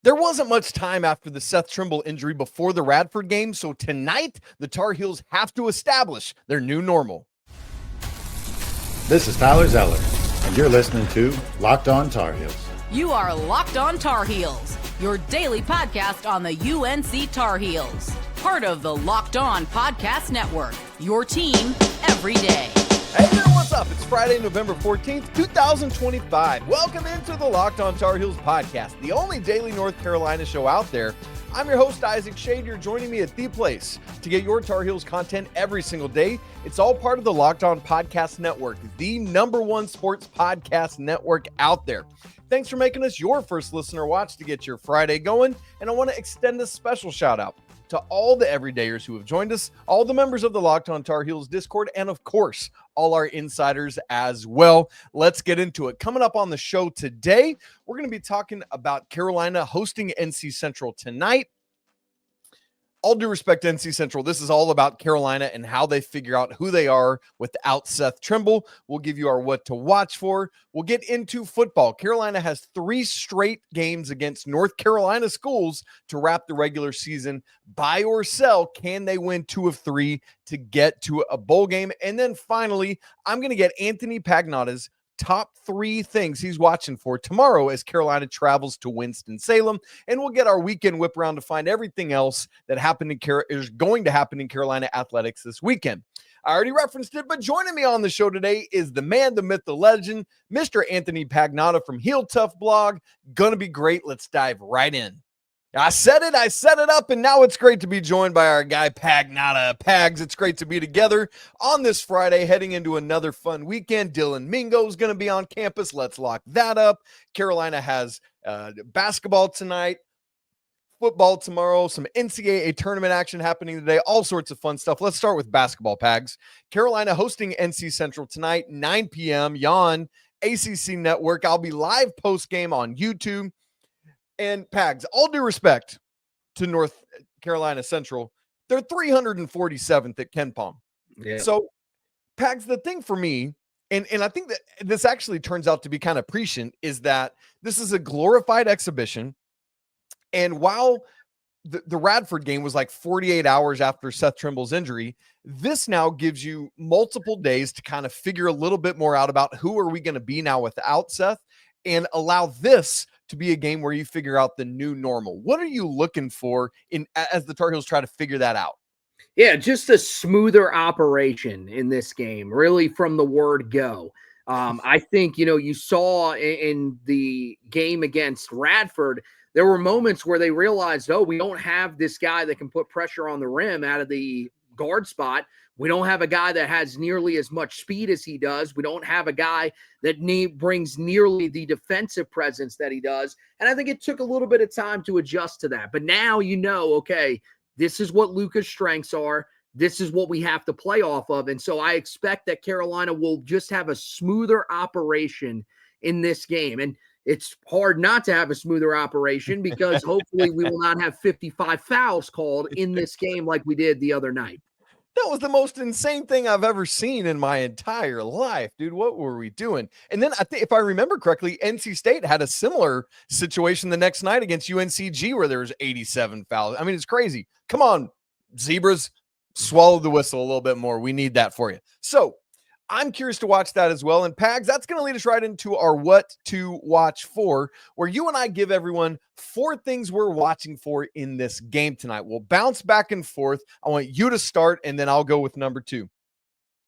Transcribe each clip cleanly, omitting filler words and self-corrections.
There wasn't much time after the Seth Trimble injury before the Radford game, so tonight the Tar Heels have to establish their new normal. This is Tyler Zeller, and you're listening to Locked On Tar Heels. You are Locked On Tar Heels, your daily podcast on the UNC Tar Heels. Part of the Locked On Podcast Network, your team every day. Hey there, what's up? It's Friday, November 14th, 2025. Welcome into the Locked On Tar Heels podcast, the only daily North Carolina show out there. I'm your host, Isaac Schade. You're joining me at the place to get your Tar Heels content every single day. It's all part of the Locked On Podcast Network, the #1 sports podcast network out there. Thanks for making us your first listener watch to get your Friday going. And I want to extend a special shout out to all the everydayers who have joined us, all the members of the Locked On Tar Heels Discord, and of course, all our insiders as well. Let's get into it. Coming up on the show today, we're going to be talking about Carolina hosting NC Central tonight. All due respect to NC Central, this is all about Carolina and how they figure out who they are without Seth Trimble. We'll give you our what to watch for. We'll get into football. Carolina has 3 straight games against North Carolina schools to wrap the regular season. Buy or sell, can they win 2 of 3 to get to a bowl game? And then finally, I'm going to get Anthony Pagnotta's top 3 things he's watching for tomorrow as Carolina travels to Winston-Salem, and we'll get our weekend whip around to find everything else that is going to happen in Carolina athletics this weekend. I already referenced it, but joining me on the show today is the man, the myth, the legend, Mr. Anthony Pagnotta from Heel Tough Blog. Gonna be great. Let's dive right in. I set it up, and now it's great to be joined by our guy, Pagnotta. Pags, it's great to be together on this Friday, heading into another fun weekend. Dylan Mingo is going to be on campus. Let's lock that up. Carolina has basketball tonight, football tomorrow, some NCAA tournament action happening today, all sorts of fun stuff. Let's start with basketball, Pags. Carolina hosting NC Central tonight, 9 p.m., Yawn, ACC Network. I'll be live post-game on YouTube. And Pags, all due respect to North Carolina Central, they're 347th at Ken Palm. Yeah. So, Pags, the thing for me, and I think that this actually turns out to be kind of prescient, is that this is a glorified exhibition. And while the Radford game was like 48 hours after Seth Trimble's injury, this now gives you multiple days to kind of figure a little bit more out about who are we going to be now without Seth, and allow this to be a game where you figure out the new normal. What are you looking for as the Tar Heels try to figure that out? Yeah, just a smoother operation in this game, really from the word go. I think, you saw in the game against Radford, there were moments where they realized, we don't have this guy that can put pressure on the rim out of the guard spot. We don't have a guy that has nearly as much speed as he does. We don't have a guy that brings nearly the defensive presence that he does. And I think it took a little bit of time to adjust to that. But now okay, this is what Luka's strengths are. This is what we have to play off of. And so I expect that Carolina will just have a smoother operation in this game. And it's hard not to have a smoother operation because hopefully we will not have 55 fouls called in this game like we did the other night. That was the most insane thing I've ever seen in my entire life, dude. What were we doing? And then I think, if I remember correctly, NC State had a similar situation the next night against UNCG where there was 87 fouls. I mean, it's crazy. Come on, Zebras, swallow the whistle a little bit more. We need that for you. So I'm curious to watch that as well. And Pags, that's going to lead us right into our what to watch for, where you and I give everyone 4 things we're watching for in this game tonight. We'll bounce back and forth. I want you to start, and then I'll go with number 2.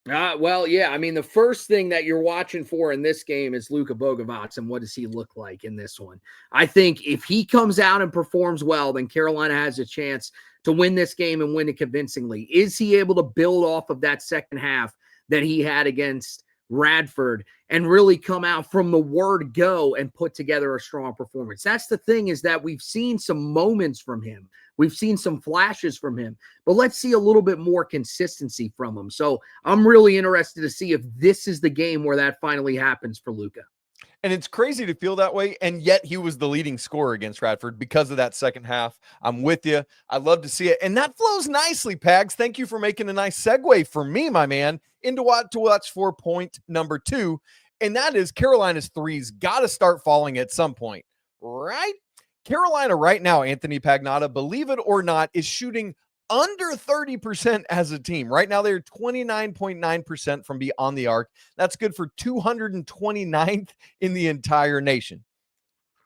Well, yeah. I mean, the first thing that you're watching for in this game is LUKA BOGAVAC, and what does he look like in this one? I think if he comes out and performs well, then Carolina has a chance to win this game and win it convincingly. Is he able to build off of that second half that he had against Radford and really come out from the word go and put together a strong performance? That's the thing, is that we've seen some moments from him. We've seen some flashes from him, but let's see a little bit more consistency from him. So I'm really interested to see if this is the game where that finally happens for Luka. And it's crazy to feel that way, and yet he was the leading scorer against Radford because of that second half. I'm with you. I love to see it. And that flows nicely, Pags. Thank you for making a nice segue for me, my man, into what to watch for point number 2, and that is Carolina's threes got to start falling at some point, right? Carolina right now, Anthony Pagnotta, believe it or not, is shooting under 30% as a team. Right now, they're 29.9% from beyond the arc. That's good for 229th in the entire nation.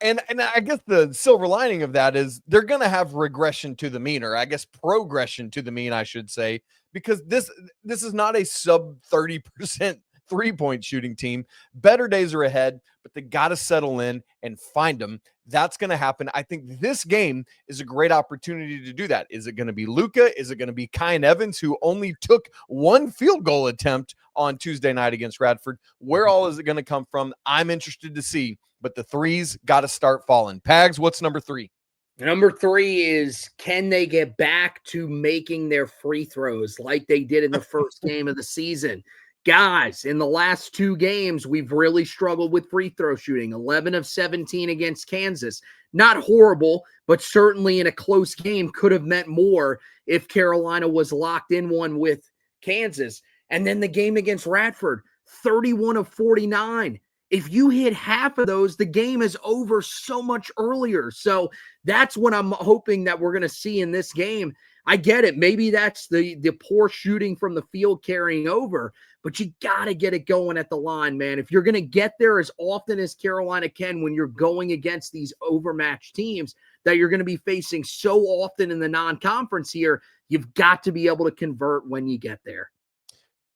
And I guess the silver lining of that is they're going to have regression to the mean, or I guess progression to the mean, I should say, because this is not a sub 30% three-point shooting team. Better days are ahead, but they got to settle in and find them. That's going to happen. I think this game is a great opportunity to do that. Is it going to be Luka? Is it going to be Kyan Evans, who only took one field goal attempt on Tuesday night against Radford? Where all is it going to come from? I'm interested to see, but the threes got to start falling. Pags, what's number 3? Number 3 is, can they get back to making their free throws like they did in the first game of the season? Guys, in the last 2 games, we've really struggled with free throw shooting. 11 of 17 against Kansas. Not horrible, but certainly in a close game could have meant more if Carolina was locked in one with Kansas. And then the game against Radford, 31 of 49. If you hit half of those, the game is over so much earlier. So that's what I'm hoping that we're going to see in this game. I get it. Maybe that's the poor shooting from the field carrying over, but you got to get it going at the line, man. If you're going to get there as often as Carolina can when you're going against these overmatched teams that you're going to be facing so often in the non-conference here, you've got to be able to convert when you get there.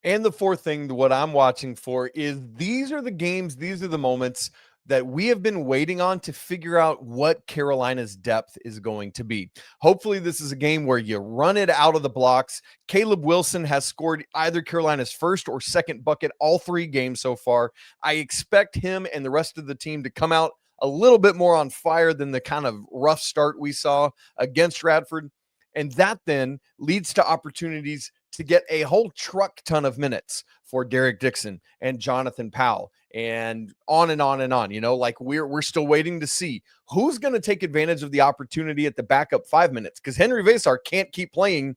And the fourth thing, what I'm watching for is these are the games, these are the moments that we have been waiting on to figure out what Carolina's depth is going to be. Hopefully this is a game where you run it out of the blocks. Caleb Wilson has scored either Carolina's first or second bucket all 3 games so far. I expect him and the rest of the team to come out a little bit more on fire than the kind of rough start we saw against Radford. And that then leads to opportunities to get a whole truck ton of minutes for Derek Dixon and Jonathan Powell and on and on and on. You know, like we're still waiting to see who's going to take advantage of the opportunity at the backup 5 minutes, because Henri Veesaar can't keep playing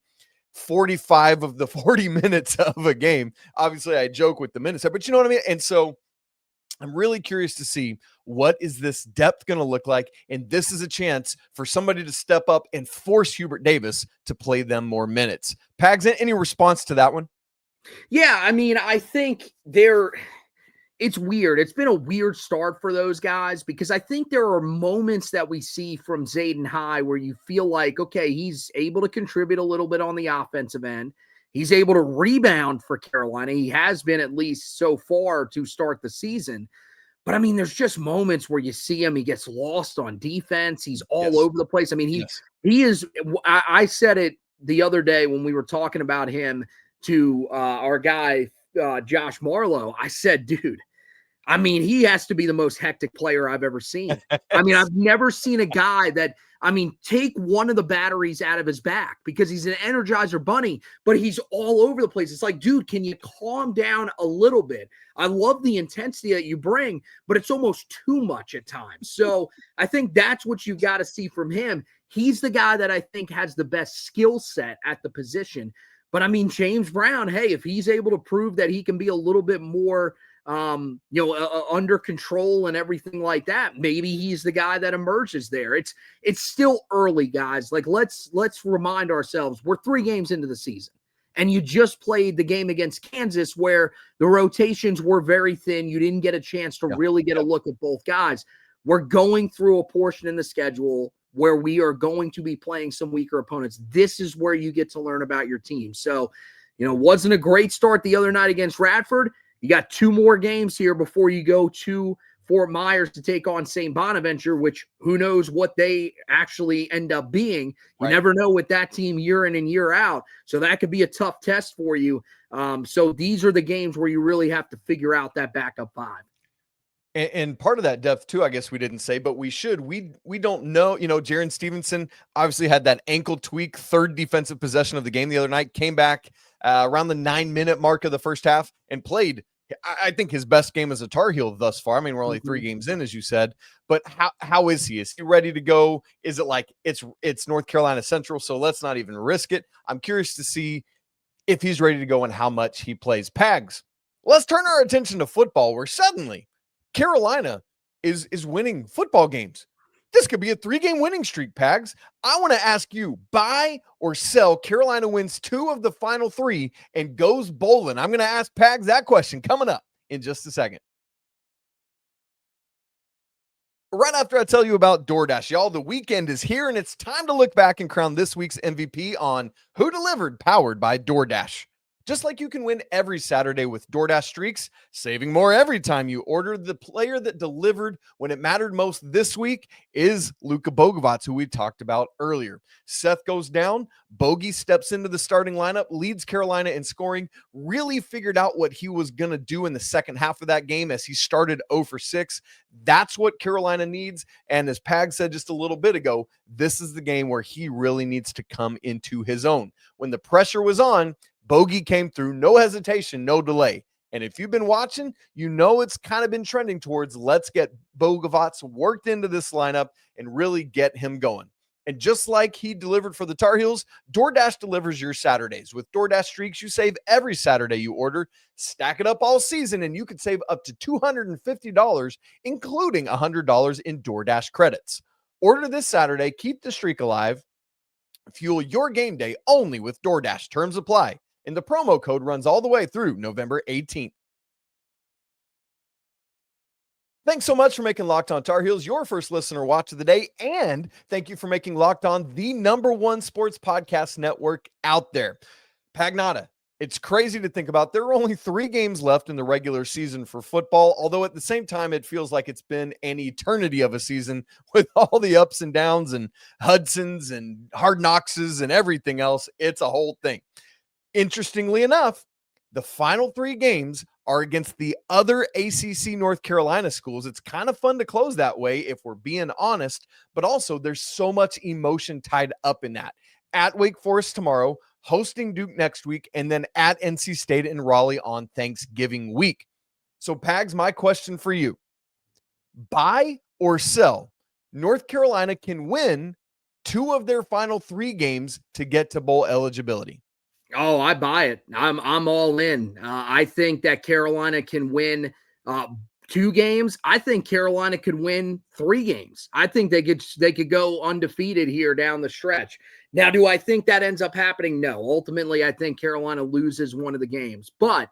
45 of the 40 minutes of a game. Obviously, I joke with the minutes, but you know what I mean? And so I'm really curious to see what is this depth going to look like, and this is a chance for somebody to step up and force HUBERT DAVIS to play them more minutes. Pags, any response to that one? Yeah, I mean, I think it's weird. It's been a weird start for those guys because I think there are moments that we see from Zayden High where you feel like, okay, he's able to contribute a little bit on the offensive end. He's able to rebound for Carolina. He has been, at least so far, to start the season. But, I mean, there's just moments where you see him. He gets lost on defense. He's all over the place. I mean, he is – I said it the other day when we were talking about him to our guy, Josh Marlowe. I said, dude, I mean, he has to be the most hectic player I've ever seen. I mean, I've never seen a guy that – I mean, take one of the batteries out of his back because he's an Energizer bunny, but he's all over the place. It's like, dude, can you calm down a little bit? I love the intensity that you bring, but it's almost too much at times. So I think that's what you've got to see from him. He's the guy that I think has the best skill set at the position. But I mean, James Brown, hey, if he's able to prove that he can be a little bit more under control and everything like that, maybe he's the guy that emerges there. It's still early, guys. Like, let's remind ourselves, we're 3 games into the season, and you just played the game against Kansas where the rotations were very thin. You didn't get a chance to really get a look at both guys. We're going through a portion in the schedule where we are going to be playing some weaker opponents. This is where you get to learn about your team. So, wasn't a great start the other night against Radford. You got 2 more games here before you go to Fort Myers to take on St. Bonaventure, which who knows what they actually end up being. You never know with that team year in and year out. So that could be a tough test for you. So these are the games where you really have to figure out that backup 5. And part of that depth too, I guess we didn't say, but we should. We don't know. Jarin Stevenson obviously had that ankle tweak, 3rd defensive possession of the game the other night, came back around the 9-minute mark of the first half and played, I think, his best game as a Tar Heel thus far. I mean, we're only 3 games in, as you said, but how is he? Is he ready to go? Is it like it's North Carolina Central, so let's not even risk it? I'm curious to see if he's ready to go and how much he plays. Pags, let's turn our attention to football, where suddenly Carolina is winning football games. This could be a 3-game winning streak, Pags. I want to ask you, buy or sell Carolina wins 2 of the final 3 and goes bowling. I'm going to ask Pags that question coming up in just a second. Right after I tell you about DoorDash, y'all, the weekend is here and it's time to look back and crown this week's MVP on Who Delivered, powered by DoorDash. Just like you can win every Saturday with DoorDash Streaks, saving more every time you order, the player that delivered when it mattered most this week is LUKA BOGAVAC, who we talked about earlier. Seth goes down, Bogey steps into the starting lineup, leads Carolina in scoring, really figured out what he was going to do in the second half of that game as he started 0 for 6. That's what Carolina needs, and as Pag said just a little bit ago, this is the game where he really needs to come into his own. When the pressure was on, Bogey came through, no hesitation, no delay. And if you've been watching, you know it's kind of been trending towards let's get BOGAVAC worked into this lineup and really get him going. And just like he delivered for the Tar Heels, DoorDash delivers your Saturdays. With DoorDash Streaks, you save every Saturday you order. Stack it up all season, and you could save up to $250, including $100 in DoorDash credits. Order this Saturday, keep the streak alive, fuel your game day only with DoorDash. Terms apply. And the promo code runs all the way through November 18th. Thanks so much for making Locked On Tar Heels your first listener watch of the day. And thank you for making Locked On the #1 sports podcast network out there. Pagnotta, it's crazy to think about. There are only 3 games left in the regular season for football, although at the same time, it feels like it's been an eternity of a season with all the ups and downs and Hudsons and Hard Knockses and everything else. It's a whole thing. Interestingly enough, the final 3 games are against the other ACC North Carolina schools. It's kind of fun to close that way if we're being honest, but also there's so much emotion tied up in that. At Wake Forest tomorrow, hosting Duke next week, and then at NC State and Raleigh on Thanksgiving week. So, Pags, my question for you, buy or sell? North Carolina can win 2 of their final 3 games to get to bowl eligibility. Oh, I buy it. I'm all in. I think that Carolina can win 2 games. I think Carolina could win 3 games. I think they could go undefeated here down the stretch. Now, do I think that ends up happening? No. Ultimately, I think Carolina loses one of the games. But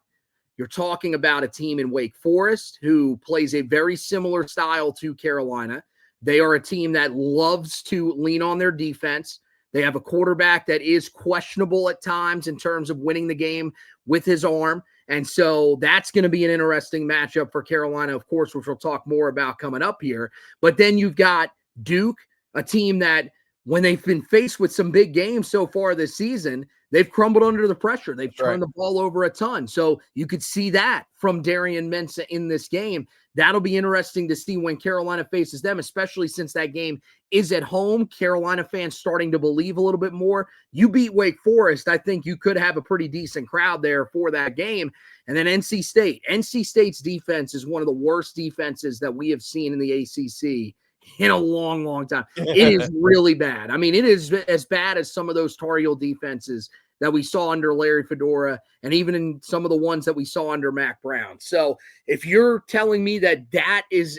you're talking about a team in Wake Forest who plays a very similar style to Carolina. They are a team that loves to lean on their defense. They have a quarterback that is questionable at times in terms of winning the game with his arm. And so that's going to be an interesting matchup for Carolina, of course, which we'll talk more about coming up here. But then you've got Duke, a team that when they've been faced with some big games so far this season, they've crumbled under the pressure. They've turned the ball over a ton. So you could see that from Darian Mensah in this game. That'll be interesting to see when Carolina faces them, especially since that game is at home. Carolina fans starting to believe a little bit more. You beat Wake Forest, I think you could have a pretty decent crowd there for that game. And then NC State. NC State's defense is one of the worst defenses that we have seen in the ACC in a long, long time. It is really bad. I mean, it is as bad as some of those Tar Heel defenses that we saw under Larry Fedora and even in some of the ones that we saw under Mac Brown. So if you're telling me that that is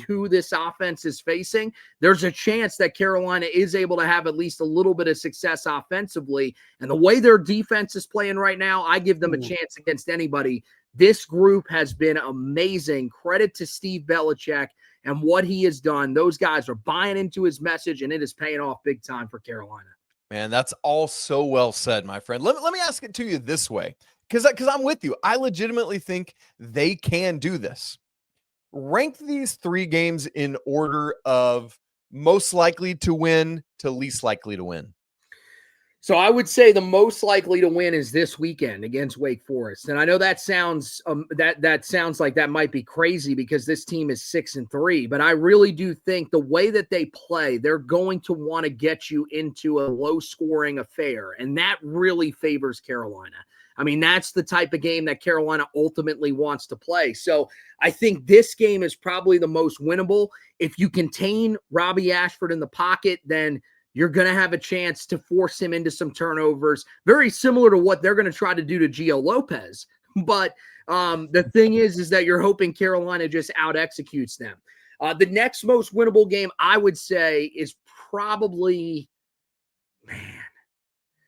who this offense is facing, there's a chance that Carolina is able to have at least a little bit of success offensively. And the way their defense is playing right now, I give them a chance against anybody. This group has been amazing. Credit to Steve Belichick and what he has done. Those guys are buying into his message, and it is paying off big time for Carolina. Man, that's all so well said, my friend. Let me ask it to you this way, because I'm with you. I legitimately think they can do this. Rank these 3 games in order of most likely to win to least likely to win. So I would say the most likely to win is this weekend against Wake Forest. And I know that sounds that sounds like that might be crazy because this team is 6-3, but I really do think the way that they play, they're going to want to get you into a low-scoring affair, and that really favors Carolina. I mean, that's the type of game that Carolina ultimately wants to play. So I think this game is probably the most winnable. If you contain Robbie Ashford in the pocket, then you're going to have a chance to force him into some turnovers, very similar to what they're going to try to do to Gio Lopez. But the thing is that you're hoping Carolina just out-executes them. The next most winnable game, I would say, is probably, man,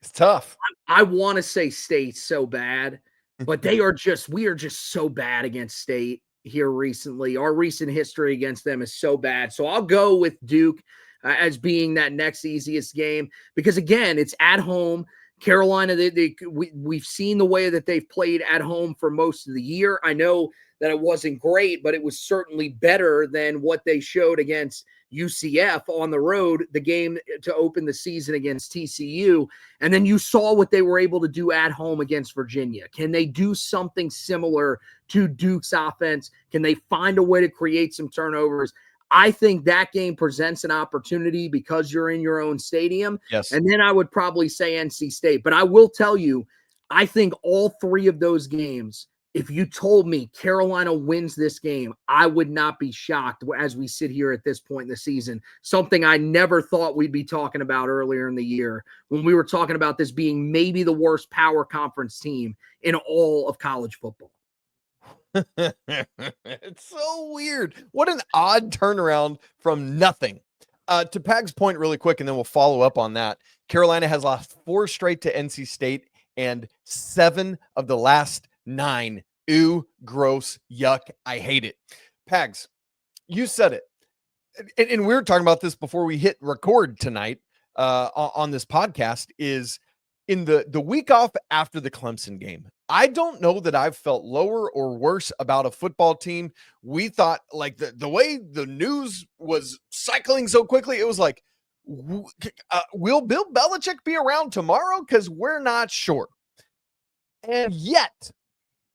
It's tough. I want to say State so bad, but we are just so bad against State here recently. Our recent history against them is so bad. So I'll go with Duke as being that next easiest game because, again, it's at home. Carolina, we've seen the way that they've played at home for most of the year. I know that it wasn't great, but it was certainly better than what they showed against UCF on the road, the game to open the season against TCU. And then you saw what they were able to do at home against Virginia. Can they do something similar to Duke's offense? Can they find a way to create some turnovers? I think that game presents an opportunity because you're in your own stadium. Yes. And then I would probably say NC State. But I will tell you, I think all three of those games, if you told me Carolina wins this game, I would not be shocked as we sit here at this point in the season. Something I never thought we'd be talking about earlier in the year when we were talking about this being maybe the worst power conference team in all of college football. It's so weird. What an odd turnaround from nothing. To Pag's point really quick, and then we'll follow up on that. Carolina has lost 4 straight to NC State and 7 of the last 9. Ooh, gross, yuck. I hate it. Pags, you said it. And we were talking about this before we hit record tonight on this podcast is in the week off after the Clemson game. I don't know that I've felt lower or worse about a football team. We thought like the way the news was cycling so quickly, it was like, will Bill Belichick be around tomorrow? Because we're not sure. And yet,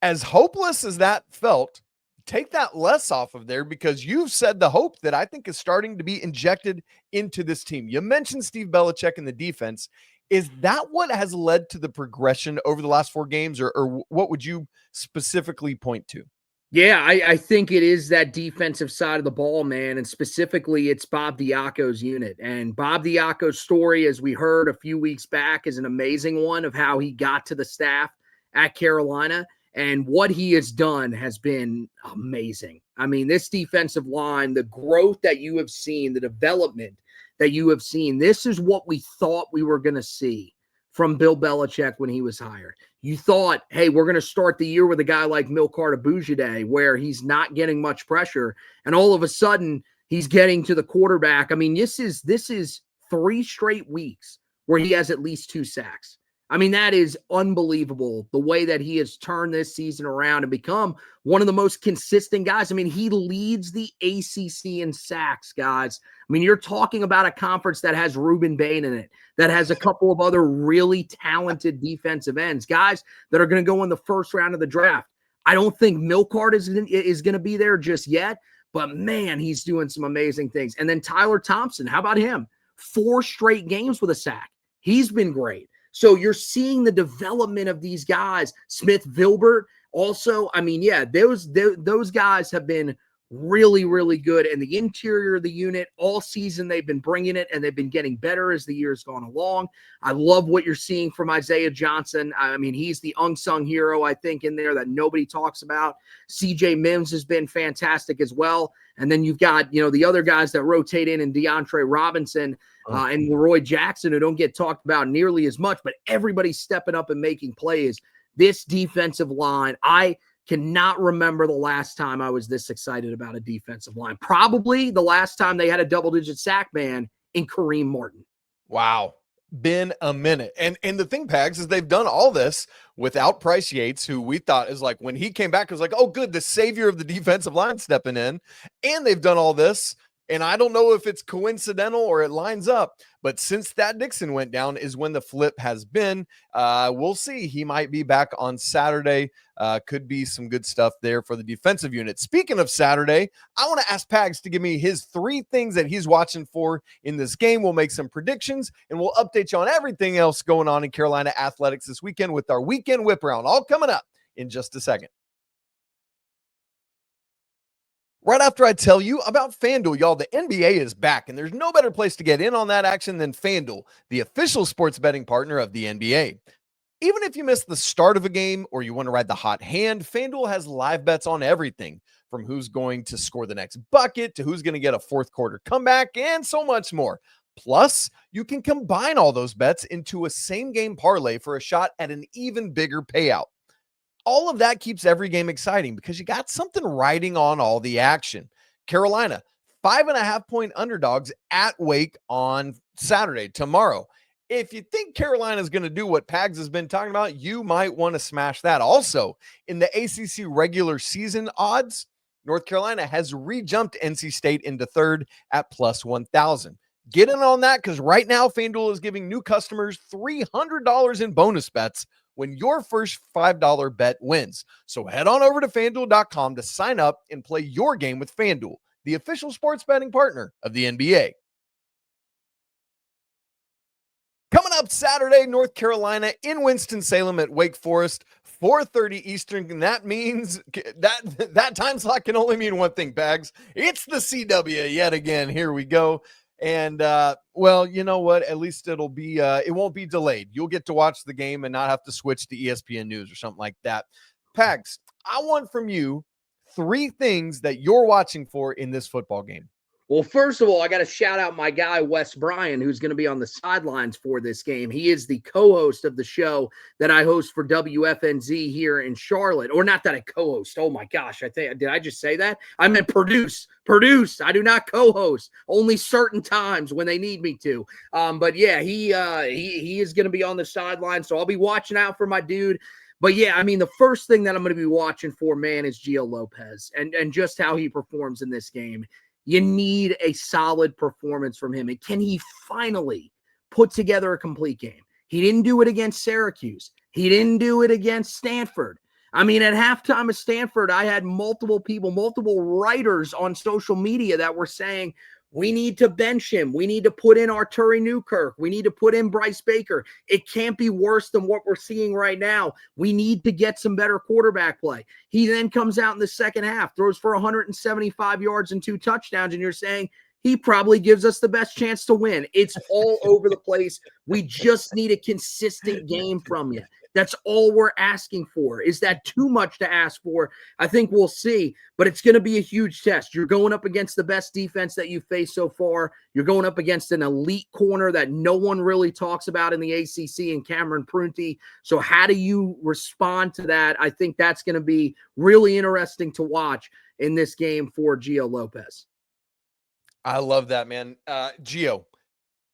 as hopeless as that felt, take that less off of there because you've said the hope that I think is starting to be injected into this team. You mentioned Steve Belichick and the defense. Is that what has led to the progression over the last 4 games, or what would you specifically point to? Yeah, I think it is that defensive side of the ball, man, and specifically it's Bob Diaco's unit. And Bob Diaco's story, as we heard a few weeks back, is an amazing one of how he got to the staff at Carolina. And what he has done has been amazing. I mean, this defensive line, the growth that you have seen, the development that you have seen, this is what we thought we were going to see from Bill Belichick when he was hired. You thought, hey, we're going to start the year with a guy like Melkart Abou-Jaoude where he's not getting much pressure. And all of a sudden, he's getting to the quarterback. I mean, this is 3 straight weeks where he has at least 2 sacks. I mean, that is unbelievable, the way that he has turned this season around and become one of the most consistent guys. I mean, he leads the ACC in sacks, guys. I mean, you're talking about a conference that has Ruben Bain in it, that has a couple of other really talented defensive ends, guys that are going to go in the first round of the draft. I don't think Melkart is going to be there just yet, but man, he's doing some amazing things. And then Tyler Thompson, how about him? 4 straight games with a sack. He's been great. So you're seeing the development of these guys. Smith Vilbert also, I mean, yeah, those guys have been really, really good. And the interior of the unit all season, they've been bringing it and they've been getting better as the year's gone along. I love what you're seeing from Isaiah Johnson. I mean, he's the unsung hero, I think, in there that nobody talks about. CJ Mims has been fantastic as well. And then you've got, the other guys that rotate in DeAndre Robinson and Leroy Jackson, who don't get talked about nearly as much, but everybody's stepping up and making plays. This defensive line, I cannot remember the last time I was this excited about a defensive line. Probably the last time they had a double-digit sack man in Kareem Martin. Wow. Been a minute. And the thing, Pags, is they've done all this without Price Yates, who we thought is like, when he came back, it was like, oh, good, the savior of the defensive line stepping in. And they've done all this. And I don't know if it's coincidental or it lines up, but since Thad Dixon went down is when the flip has been. We'll see. He might be back on Saturday. Could be some good stuff there for the defensive unit. Speaking of Saturday, I want to ask Pags to give me his 3 things that he's watching for in this game. We'll make some predictions, and we'll update you on everything else going on in Carolina athletics this weekend with our weekend whip round, all coming up in just a second. Right after I tell you about FanDuel, y'all, the NBA is back, and there's no better place to get in on that action than FanDuel, the official sports betting partner of the NBA. Even if you miss the start of a game or you want to ride the hot hand, FanDuel has live bets on everything, from who's going to score the next bucket to who's going to get a fourth quarter comeback and so much more. Plus, you can combine all those bets into a same game parlay for a shot at an even bigger payout. All of that keeps every game exciting because you got something riding on all the action. Carolina, 5.5-point underdogs at Wake on Saturday, tomorrow. If you think Carolina is going to do what Pags has been talking about, you might want to smash that. Also, in the ACC regular season odds, North Carolina has rejumped NC State into third at plus 1,000. Get in on that because right now FanDuel is giving new customers $300 in bonus bets when your first $5 bet wins. So head on over to FanDuel.com to sign up and play your game with FanDuel, the official sports betting partner of the NBA. Coming up Saturday, North Carolina in Winston-Salem at Wake Forest, 4:30 Eastern. And that means that time slot can only mean one thing, Bags. It's the CW yet again. Here we go. And, well, you know what? At least it won't be delayed. You'll get to watch the game and not have to switch to ESPN News or something like that. Pags, I want from you 3 things that you're watching for in this football game. Well, first of all, I got to shout out my guy, Wes Bryan, who's going to be on the sidelines for this game. He is the co-host of the show that I host for WFNZ here in Charlotte. Or not that I co-host. Oh, my gosh. Did I just say that? I meant produce. I do not co-host. Only certain times when they need me to. But, yeah, he is going to be on the sidelines, so I'll be watching out for my dude. But, yeah, I mean, the first thing that I'm going to be watching for, man, is Gio Lopez and just how he performs in this game. You need a solid performance from him. And can he finally put together a complete game? He didn't do it against Syracuse. He didn't do it against Stanford. I mean, at halftime of Stanford, I had multiple writers on social media that were saying, we need to bench him. We need to put in Arturi Newkirk. We need to put in Bryce Baker. It can't be worse than what we're seeing right now. We need to get some better quarterback play. He then comes out in the second half, throws for 175 yards and 2 touchdowns, and you're saying he probably gives us the best chance to win. It's all over the place. We just need a consistent game from you. That's all we're asking for. Is that too much to ask for? I think we'll see, but it's going to be a huge test. You're going up against the best defense that you've faced so far. You're going up against an elite corner that no one really talks about in the ACC and Cameron Prunty. So how do you respond to that? I think that's going to be really interesting to watch in this game for Gio Lopez. I love that, man. Gio,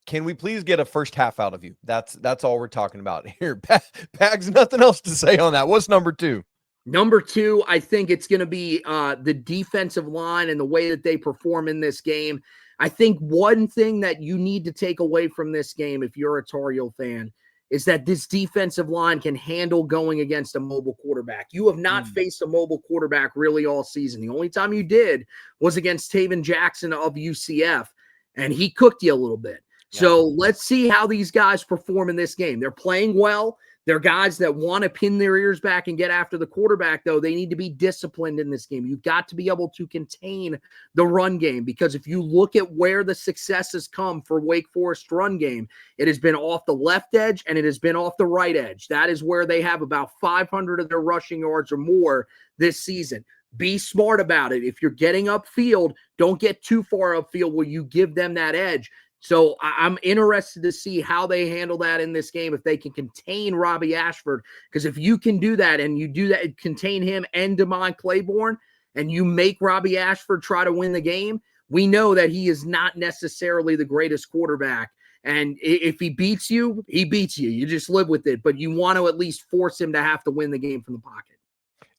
can we please get a first half out of you? That's all we're talking about here. Pags, nothing else to say on that. What's number 2? Number 2, I think it's going to be the defensive line and the way that they perform in this game. I think one thing that you need to take away from this game, if you're a Tar Heel fan, is that this defensive line can handle going against a mobile quarterback. You have not faced a mobile quarterback really all season. The only time you did was against Taven Jackson of UCF, and he cooked you a little bit. Yeah. So let's see how these guys perform in this game. They're playing well. They're guys that want to pin their ears back and get after the quarterback, though. They need to be disciplined in this game. You've got to be able to contain the run game, because if you look at where the success has come for Wake Forest run game, it has been off the left edge and it has been off the right edge. That is where they have about 500 of their rushing yards or more this season. Be smart about it. If you're getting upfield, don't get too far upfield where you give them that edge. So I'm interested to see how they handle that in this game, if they can contain Robbie Ashford. Because if you can do that and you do that, contain him and Damon Claiborne, and you make Robbie Ashford try to win the game, we know that he is not necessarily the greatest quarterback. And if he beats you, he beats you. You just live with it. But you want to at least force him to have to win the game from the pocket.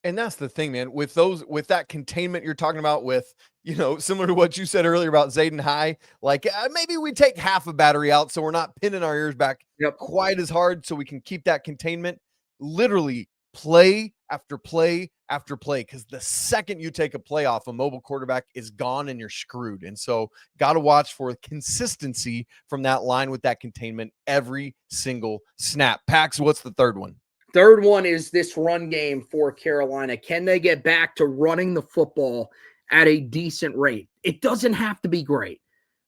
And that's the thing, man, with that containment you're talking about, with, similar to what you said earlier about Zayden High, like maybe we take half a battery out so we're not pinning our ears back quite as hard, so we can keep that containment. Literally play after play after play, because the second you take a play off, a mobile quarterback is gone and you're screwed. And so got to watch for consistency from that line with that containment every single snap. Pax, what's the third one? Third one is this run game for Carolina. Can they get back to running the football at a decent rate? It doesn't have to be great,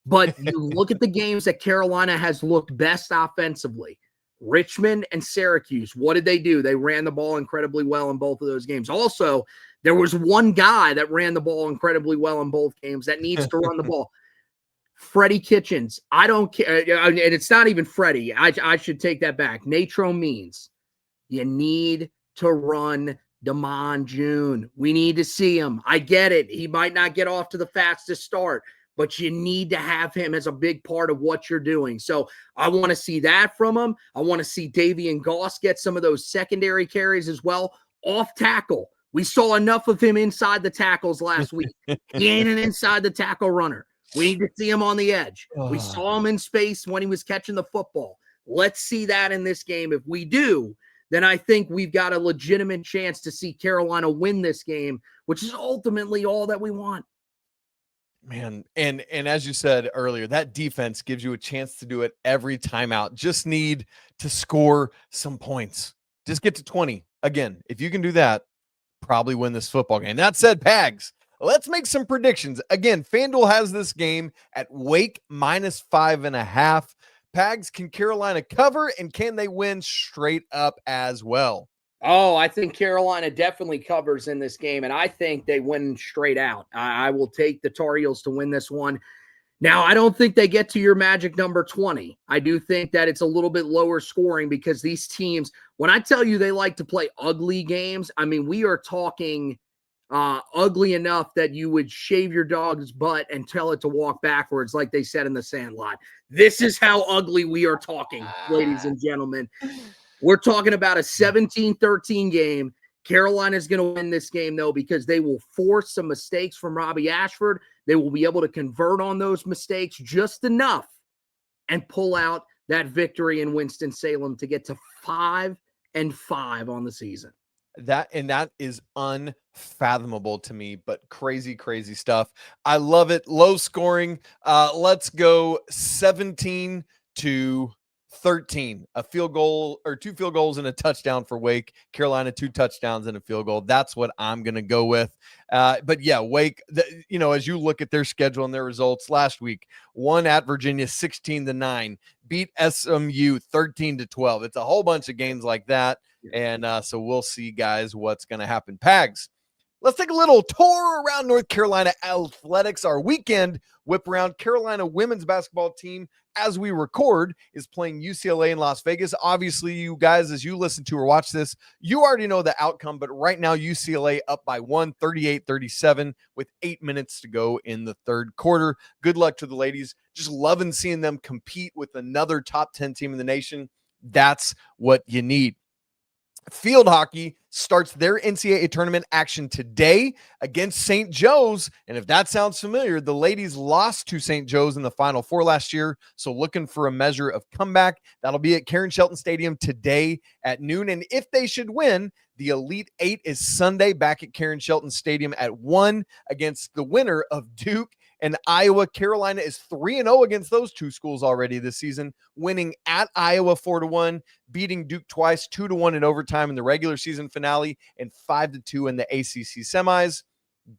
but you look at the games that Carolina has looked best offensively. Richmond and Syracuse, what did they do? They ran the ball incredibly well in both of those games. Also, There was one guy that ran the ball incredibly well in both games that needs to run the ball. Freddie Kitchens. I don't care. And it's not even Freddie. I should take that back. Natro means you need to run Damon June. We need to see him. I get it. He might not get off to the fastest start, but you need to have him as a big part of what you're doing. So I want to see that from him. I want to see Davian Goss get some of those secondary carries as well. Off tackle. We saw enough of him inside the tackles last week. He ain't an inside the tackle runner. We need to see him on the edge. We saw him in space when he was catching the football. Let's see that in this game. If we do, then I think we've got a legitimate chance to see Carolina win this game, which is ultimately all that we want. Man, and as you said earlier, that defense gives you a chance to do it every time out. Just need to score some points. Just get to 20. Again, if you can do that, probably win this football game. That said, Pags, let's make some predictions. Again, FanDuel has this game at Wake -5.5. Pags, can Carolina cover, and can they win straight up as well? Oh, I think Carolina definitely covers in this game, and I think they win straight out. I will take the Tar Heels to win this one. Now, I don't think they get to your magic number 20. I do think that it's a little bit lower scoring because these teams, when I tell you they like to play ugly games, I mean, we are talking ugly enough that you would shave your dog's butt and tell it to walk backwards, like they said in The Sandlot. This is how ugly we are talking, ladies and gentlemen. We're talking about a 17-13 game. Carolina's going to win this game, though, because they will force some mistakes from Robbie Ashford. They will be able to convert on those mistakes just enough and pull out that victory in Winston-Salem to get to 5-5 on the season. That is unfathomable to me, but crazy, crazy stuff. I love it. Low scoring. Let's go 17-13. A field goal or 2 field goals and a touchdown for Wake. Carolina, 2 touchdowns and a field goal. That's what I'm going to go with. But yeah, Wake, as you look at their schedule and their results last week, won at Virginia 16-9, beat SMU 13-12. It's a whole bunch of games like that. And so we'll see, guys, what's going to happen. Pags, let's take a little tour around North Carolina athletics. Our weekend whip around. Carolina women's basketball team, as we record, is playing UCLA in Las Vegas. Obviously, you guys, as you listen to or watch this, you already know the outcome. But right now, UCLA up by 1, 38-37, with 8 minutes to go in the third quarter. Good luck to the ladies. Just loving seeing them compete with another top 10 team in the nation. That's what you need. Field hockey starts their NCAA tournament action today against St. Joe's. And if that sounds familiar, the ladies lost to St. Joe's in the Final Four last year. So looking for a measure of comeback. That'll be at Karen Shelton Stadium today at noon. And if they should win, the Elite Eight is Sunday back at Karen Shelton Stadium at 1 against the winner of Duke and Iowa. Carolina is 3-0 against those two schools already this season, winning at Iowa 4-1, beating Duke twice, 2-1 in overtime in the regular season finale, and 5-2 in the ACC semis.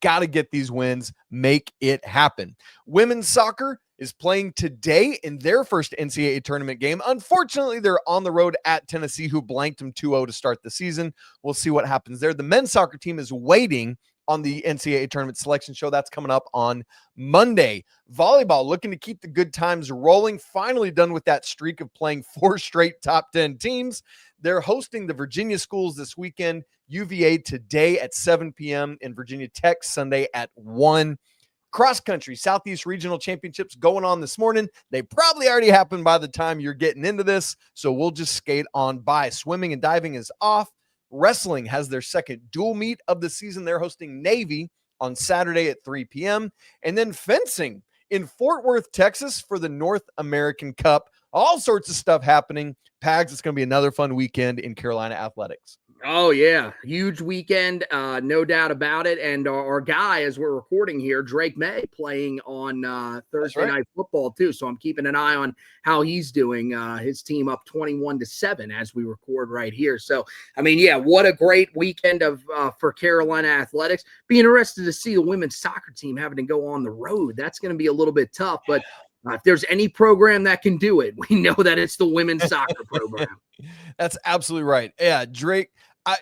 Got to get these wins, make it happen. Women's soccer is playing today in their first NCAA tournament game. Unfortunately, they're on the road at Tennessee, who blanked them 2-0 to start the season. We'll see what happens there. The men's soccer team is waiting on the NCAA tournament selection show. That's coming up on Monday. Volleyball looking to keep the good times rolling. Finally done with that streak of playing 4 straight top 10 teams. They're hosting the Virginia schools this weekend. UVA today at 7 p.m. and Virginia Tech Sunday at 1. Cross country Southeast Regional Championships going on this morning. They probably already happened by the time you're getting into this, so we'll just skate on by. Swimming and diving is off. Wrestling has their second dual meet of the season. They're hosting Navy on Saturday at 3 p.m. And then fencing in Fort Worth, Texas for the North American Cup. All sorts of stuff happening. Pags, it's going to be another fun weekend in Carolina athletics. Oh, yeah. Huge weekend, no doubt about it. And our guy, as we're recording here, Drake May, playing on Thursday Night Football, too. So I'm keeping an eye on how he's doing. His team up 21-7 as we record right here. So, I mean, yeah, what a great weekend for Carolina athletics. Be interested to see the women's soccer team having to go on the road. That's going to be a little bit tough, but if there's any program that can do it, we know that it's the women's soccer program. That's absolutely right. Yeah, Drake,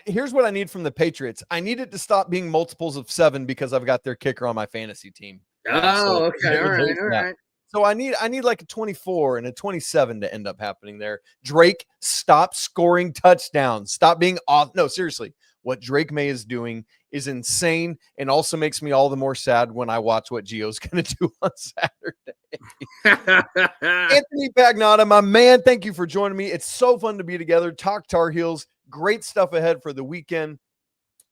Here's what I need from the Patriots. I need it to stop being multiples of 7 because I've got their kicker on my fantasy team. Oh, okay. All right. So I need like a 24 and a 27 to end up happening there. Drake, stop scoring touchdowns. Stop being off. No, seriously. What Drake May is doing is insane and also makes me all the more sad when I watch what Gio's going to do on Saturday. Anthony Pagnotta, my man, thank you for joining me. It's so fun to be together. Talk Tar Heels. Great stuff ahead for the weekend.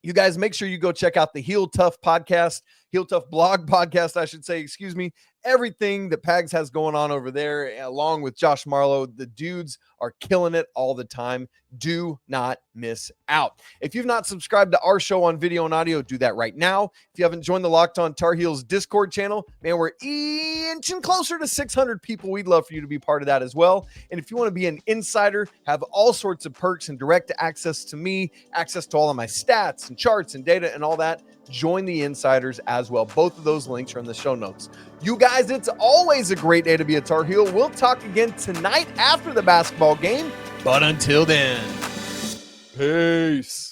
You guys make sure you go check out the Heel Tough podcast, Heel Tough blog podcast, I should say, excuse me. Everything that Pags has going on over there, along with Josh Marlowe, the dudes are killing it all the time. Do not miss out. If you've not subscribed to our show on video and audio, do that right now. If you haven't joined the Locked On Tar Heels Discord channel, man, we're inching closer to 600 people. We'd love for you to be part of that as well. And if you want to be an insider, have all sorts of perks and direct access to me, access to all of my stats and charts and data and all that, join the insiders as well. Both of those links are in the show notes. You guys, it's always a great day to be a Tar Heel. We'll talk again tonight after the basketball game. But until then, peace.